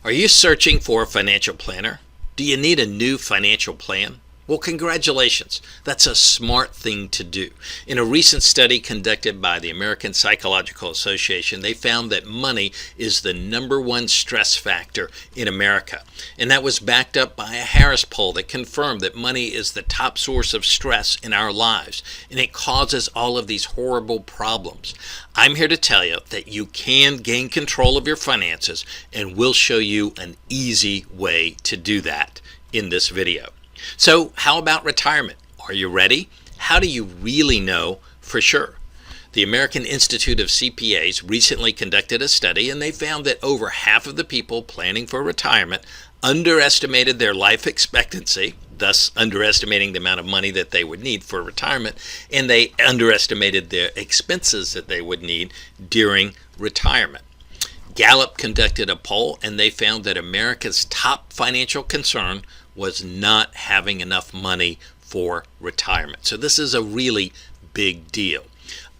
Are you searching for a financial planner? Do you need a new financial plan? Well, congratulations. That's a smart thing to do. In a recent study conducted by the American Psychological Association, they found that money is the #1 stress factor in America. And that was backed up by a Harris poll that confirmed that money is the top source of stress in our lives. And it causes all of these horrible problems. I'm here to tell you that you can gain control of your finances, and we'll show you an easy way to do that in this video. So how about retirement? Are you ready? How do you really know for sure? The American Institute of CPAs recently conducted a study, and they found that over half of the people planning for retirement underestimated their life expectancy, thus underestimating the amount of money that they would need for retirement, and they underestimated their expenses that they would need during retirement. Gallup conducted a poll, and they found that America's top financial concern was not having enough money for retirement. So this is a really big deal.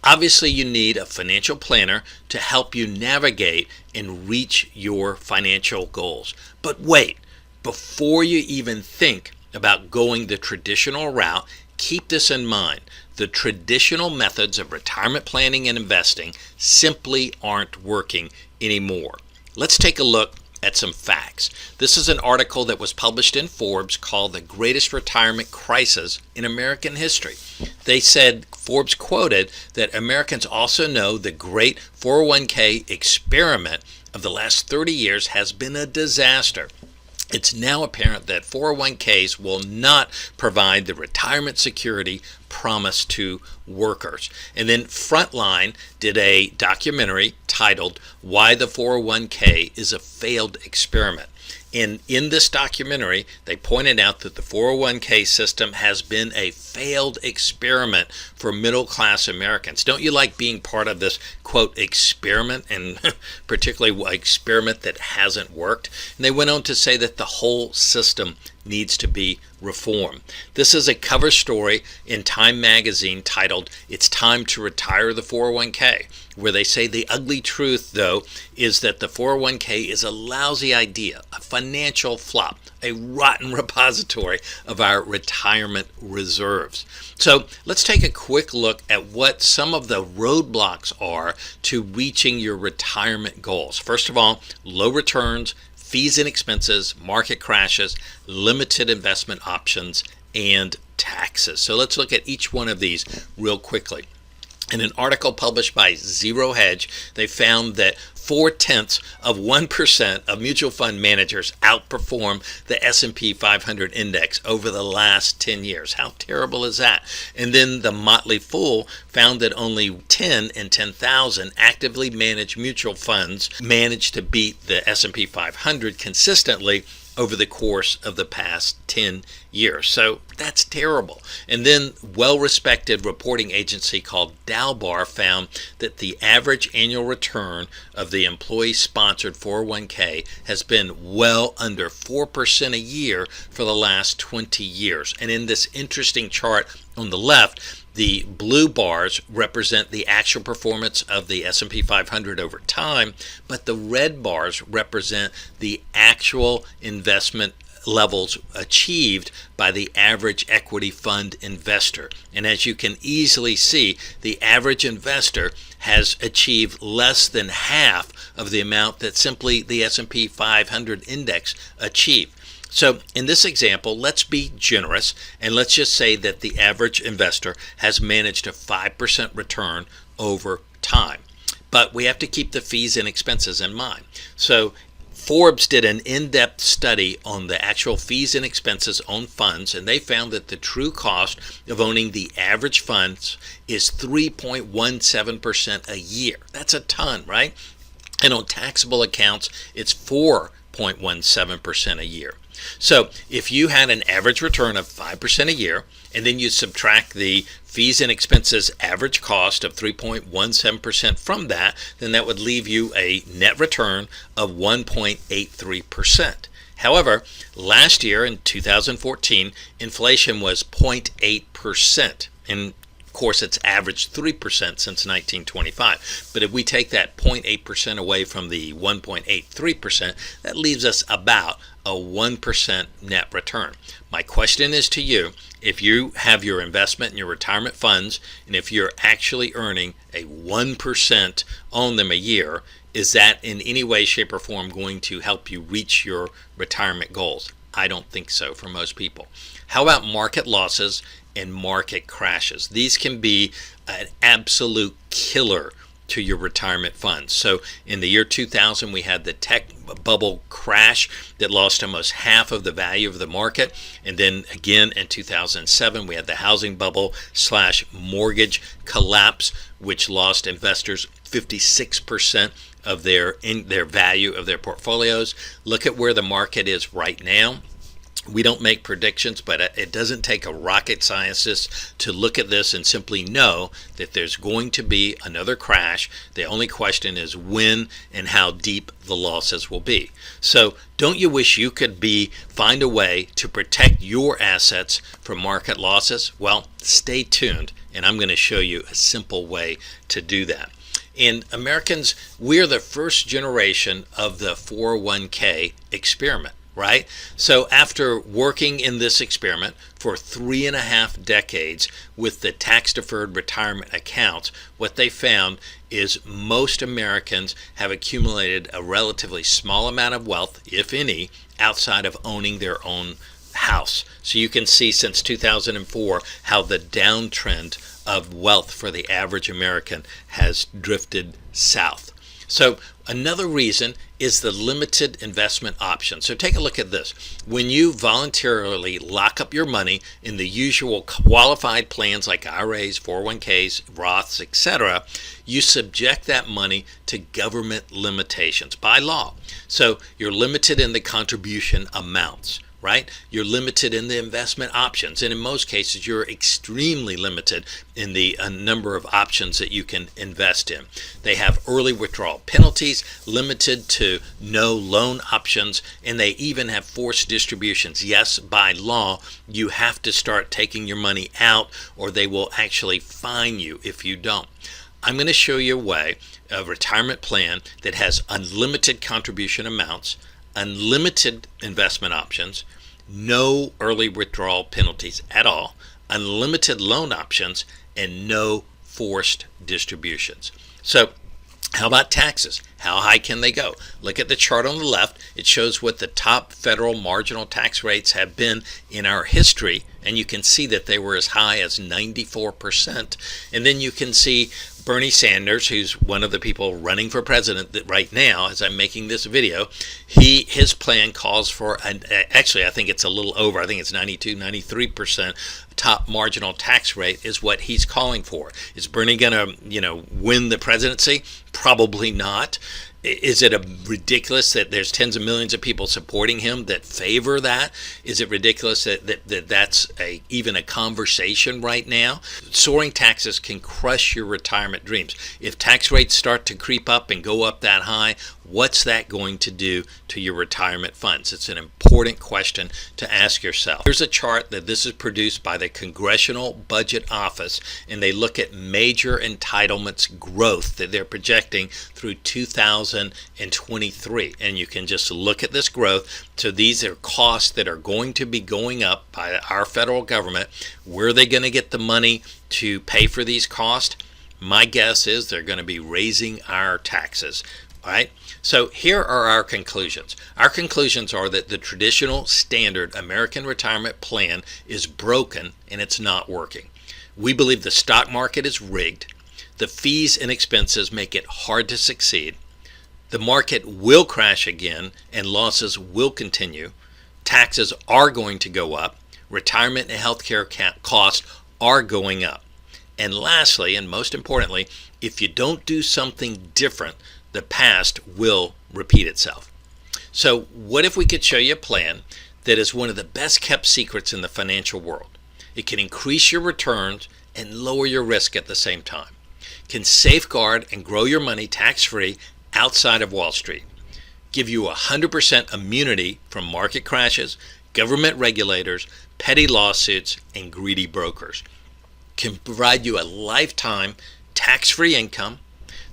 Obviously, you need a financial planner to help you navigate and reach your financial goals. But wait, before you even think about going the traditional route, keep this in mind. The traditional methods of retirement planning and investing simply aren't working anymore. Let's take a look at some facts. This is an article that was published in Forbes called "The Greatest Retirement Crisis in American History." They said, Forbes quoted, that Americans also know the great 401k experiment of the last 30 years has been a disaster. It's now apparent that 401ks will not provide the retirement security promised to workers. And then Frontline did a documentary titled "Why the 401k is a Failed Experiment." And in this documentary, they pointed out that the 401k system has been a failed experiment for middle-class Americans. Don't you like being part of this, quote, experiment, and particularly an experiment that hasn't worked? And they went on to say that the whole system needs to be reformed. This is a cover story in Time magazine titled "It's Time to Retire the 401k," where they say the ugly truth, though, is that the 401k is a lousy idea, a financial flop, a rotten repository of our retirement reserves. So let's take a quick look at what some of the roadblocks are to reaching your retirement goals. First of all, low returns, fees and expenses, market crashes, limited investment options, and taxes. So let's look at each one of these real quickly. In an article published by Zero Hedge, they found that 0.4% of mutual fund managers outperform the S&P 500 index over the last 10 years. How terrible is that? And then the Motley Fool found that only 10 in 10,000 actively managed mutual funds managed to beat the S&P 500 consistently over the course of the past 10 years. So that's terrible. And then well-respected reporting agency called Dalbar found that the average annual return of the employee-sponsored 401k has been well under 4% a year for the last 20 years. And in this interesting chart on the left, the blue bars represent the actual performance of the S&P 500 over time, but the red bars represent the actual investment levels achieved by the average equity fund investor. And as you can easily see, the average investor has achieved less than half of the amount that simply the S&P 500 index achieved. So in this example, let's be generous and let's just say that the average investor has managed a 5% return over time. But we have to keep the fees and expenses in mind. So Forbes did an in-depth study on the actual fees and expenses on funds, and they found that the true cost of owning the average funds is 3.17% a year. That's a ton, right? And on taxable accounts, it's 4.17% a year. So if you had an average return of 5% a year, and then you subtract the fees and expenses average cost of 3.17% from that, then that would leave you a net return of 1.83%. However, last year in 2014, inflation was 0.8%. And course, it's averaged 3% since 1925. But if we take that 0.8% away from the 1.83%, that leaves us about a 1% net return. My question is to you, if you have your investment in your retirement funds, and if you're actually earning a 1% on them a year, is that in any way, shape, or form going to help you reach your retirement goals? I don't think so for most people. How about market losses and market crashes? These can be an absolute killer to your retirement funds. So in the year 2000, we had the tech bubble crash that lost almost half of the value of the market. And then again in 2007, we had the housing bubble / mortgage collapse, which lost investors 56% of their value of their portfolios. Look at where the market is right now. We don't make predictions, but it doesn't take a rocket scientist to look at this and simply know that there's going to be another crash. The only question is when and how deep the losses will be. So don't you wish you could find a way to protect your assets from market losses? Well, stay tuned, and I'm going to show you a simple way to do that. And Americans, we're the first generation of the 401k experiment. Right? So after working in this experiment for 3.5 decades with the tax-deferred retirement accounts, what they found is most Americans have accumulated a relatively small amount of wealth, if any, outside of owning their own house. So you can see since 2004 how the downtrend of wealth for the average American has drifted south. So another reason is the limited investment option. So take a look at this. When you voluntarily lock up your money in the usual qualified plans like IRAs, 401ks, ROTHs, etc., you subject that money to government limitations by law. So you're limited in the contribution amounts. Right? You're limited in the investment options, and in most cases you're extremely limited in the number of options that you can invest in. They have early withdrawal penalties, limited to no loan options, and they even have forced distributions. Yes, by law you have to start taking your money out or they will actually fine you if you don't. I'm going to show you a retirement plan that has unlimited contribution amounts, unlimited investment options, no early withdrawal penalties at all, unlimited loan options, and no forced distributions. So how about taxes? How high can they go? Look at the chart on the left. It shows what the top federal marginal tax rates have been in our history, and you can see that they were as high as 94%. And then you can see Bernie Sanders, who's one of the people running for president right now as I'm making this video, his plan calls for, actually I think it's a little over, I think it's 92-93% top marginal tax rate is what he's calling for. Is Bernie going to, win the presidency? Probably not. Is it ridiculous that there's tens of millions of people supporting him that favor that? Is it ridiculous that that's even a conversation right now? Soaring taxes can crush your retirement dreams. If tax rates start to creep up and go up that high, what's that going to do to your retirement funds? It's an important question to ask yourself. Here's a chart that this is produced by the Congressional Budget Office, and they look at major entitlements growth that they're projecting through 2023. And you can just look at this growth. So these are costs that are going to be going up by our federal government. Where are they going to get the money to pay for these costs? My guess is they're going to be raising our taxes. All right. So here are our conclusions. Our conclusions are that the traditional standard American retirement plan is broken and it's not working. We believe the stock market is rigged. The fees and expenses make it hard to succeed. The market will crash again and losses will continue. Taxes are going to go up. Retirement and healthcare costs are going up. And lastly, and most importantly, if you don't do something different, the past will repeat itself. So what if we could show you a plan that is one of the best kept secrets in the financial world? It can increase your returns and lower your risk at the same time. Can safeguard and grow your money tax-free outside of Wall Street. Give you 100% immunity from market crashes, government regulators, petty lawsuits, and greedy brokers. can provide you a lifetime tax-free income.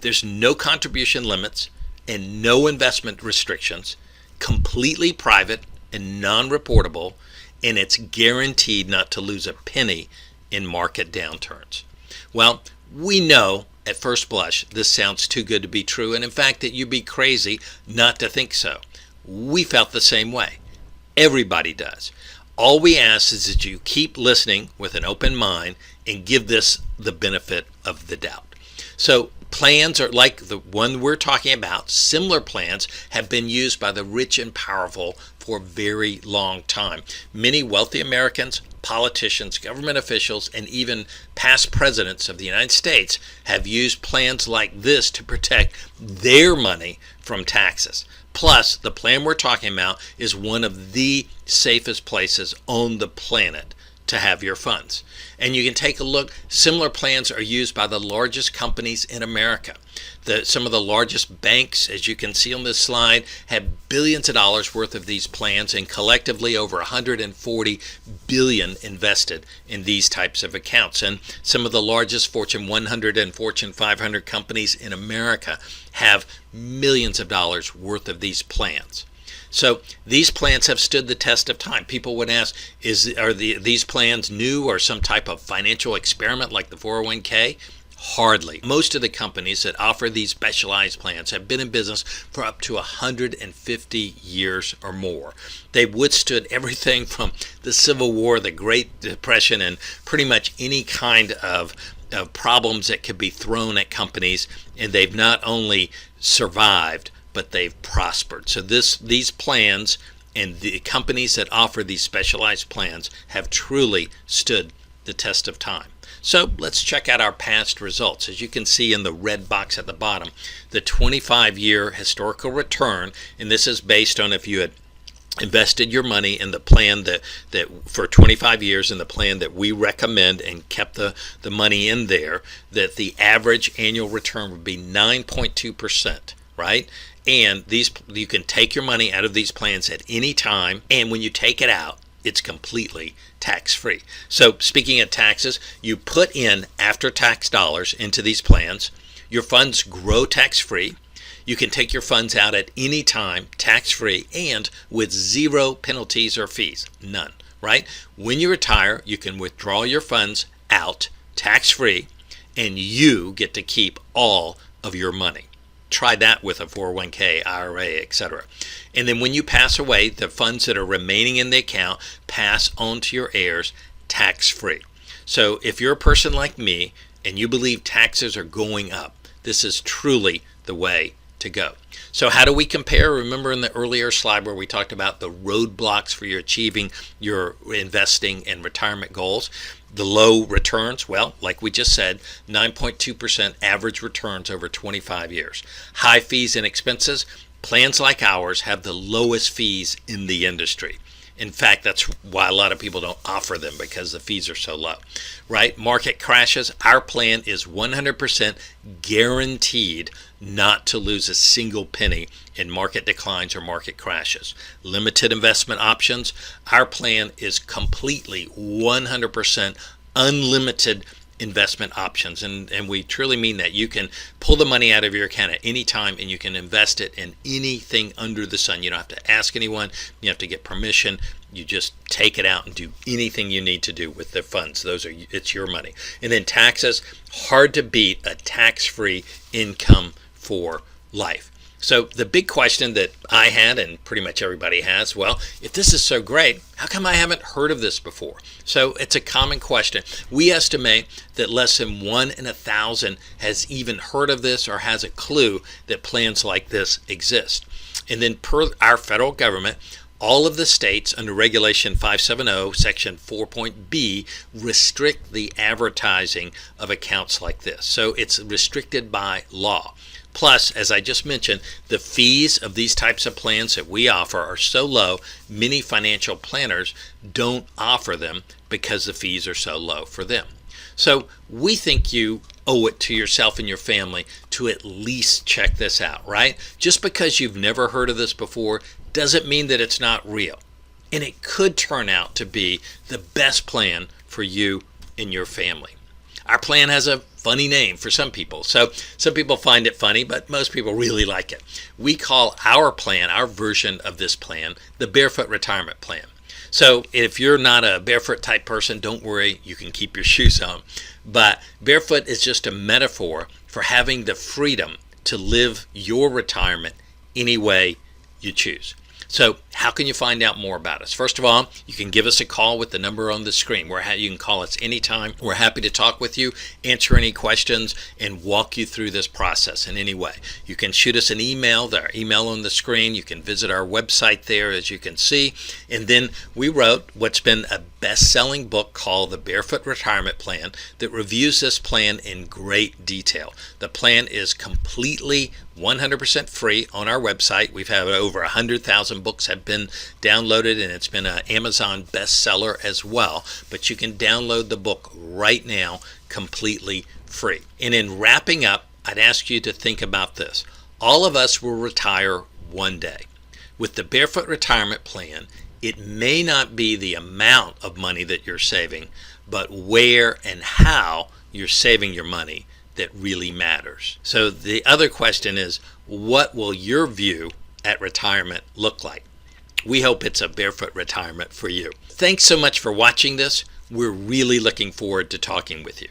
There's no contribution limits and no investment restrictions, completely private and non-reportable, and it's guaranteed not to lose a penny in market downturns. Well, we know at first blush this sounds too good to be true, and in fact that you'd be crazy not to think so. We felt the same way. Everybody does. All we ask is that you keep listening with an open mind and give this the benefit of the doubt. So plans are like the one we're talking about. Similar plans have been used by the rich and powerful for a very long time. Many wealthy Americans, politicians, government officials, and even past presidents of the United States have used plans like this to protect their money from taxes. Plus, the plan we're talking about is one of the safest places on the planet to have your funds. And you can take a look. Similar plans are used by the largest companies in America. Some of the largest banks, as you can see on this slide, have billions of dollars worth of these plans, and collectively over 140 billion invested in these types of accounts. And some of the largest Fortune 100 and Fortune 500 companies in America have millions of dollars worth of these plans. So these plans have stood the test of time. People would ask, are these plans new or some type of financial experiment like the 401k? Hardly. Most of the companies that offer these specialized plans have been in business for up to 150 years or more. They've withstood everything from the Civil War, the Great Depression, and pretty much any kind of problems that could be thrown at companies, and they've not only survived, but they've prospered. So these plans and the companies that offer these specialized plans have truly stood the test of time. So let's check out our past results. As you can see in the red box at the bottom, the 25-year historical return, and this is based on if you had invested your money in the plan that for 25 years in the plan that we recommend and kept the money in there, that the average annual return would be 9.2%, right? And you can take your money out of these plans at any time, and when you take it out, it's completely tax-free. So speaking of taxes, you put in after-tax dollars into these plans. Your funds grow tax-free. You can take your funds out at any time, tax-free, and with zero penalties or fees. None, right? When you retire, you can withdraw your funds out tax-free, and you get to keep all of your money. Try that with a 401k, IRA, etc. And then when you pass away, the funds that are remaining in the account pass on to your heirs tax-free. So if you're a person like me and you believe taxes are going up, this is truly the way to go. So how do we compare? Remember in the earlier slide where we talked about the roadblocks for you achieving your investing and retirement goals? The low returns, well, like we just said, 9.2% average returns over 25 years. High fees and expenses, plans like ours have the lowest fees in the industry. In fact, that's why a lot of people don't offer them, because the fees are so low, right? Market crashes, our plan is 100% guaranteed not to lose a single penny in market declines or market crashes. Limited investment options, our plan is completely 100% unlimited investment options, and we truly mean that. You can pull the money out of your account at any time and you can invest it in anything under the sun. You don't have to ask anyone, you have to get permission. You just take it out and do anything you need to do with the funds. It's your money. And then taxes, hard to beat a tax-free income for life. So the big question that I had, and pretty much everybody has, well, if this is so great, how come I haven't heard of this before? So it's a common question. We estimate that less than 1 in 1,000 has even heard of this or has a clue that plans like this exist. And then per our federal government, all of the states under Regulation 570, Section 4.B, restrict the advertising of accounts like this. So it's restricted by law. Plus, as I just mentioned, the fees of these types of plans that we offer are so low, many financial planners don't offer them because the fees are so low for them. So we think you owe it to yourself and your family to at least check this out, right? Just because you've never heard of this before doesn't mean that it's not real. And it could turn out to be the best plan for you and your family. Our plan has a funny name for some people. So some people find it funny, but most people really like it. We call our plan, our version of this plan, the Barefoot Retirement Plan. So if you're not a barefoot type person, don't worry, you can keep your shoes on. But barefoot is just a metaphor for having the freedom to live your retirement any way you choose. So how can you find out more about us? First of all, you can give us a call with the number on the screen. You can call us anytime. We're happy to talk with you, answer any questions, and walk you through this process in any way. You can shoot us an email, our email on the screen. You can visit our website there, as you can see. And then we wrote what's been a best-selling book called The Barefoot Retirement Plan that reviews this plan in great detail. The plan is completely 100% free on our website. We've had over 100,000 books have been downloaded, and it's been an Amazon bestseller as well. But you can download the book right now completely free. And in wrapping up, I'd ask you to think about this. All of us will retire one day. With the Barefoot Retirement Plan, it may not be the amount of money that you're saving, but where and how you're saving your money that really matters. So the other question is, what will your view at retirement look like? We hope it's a barefoot retirement for you. Thanks so much for watching this. We're really looking forward to talking with you.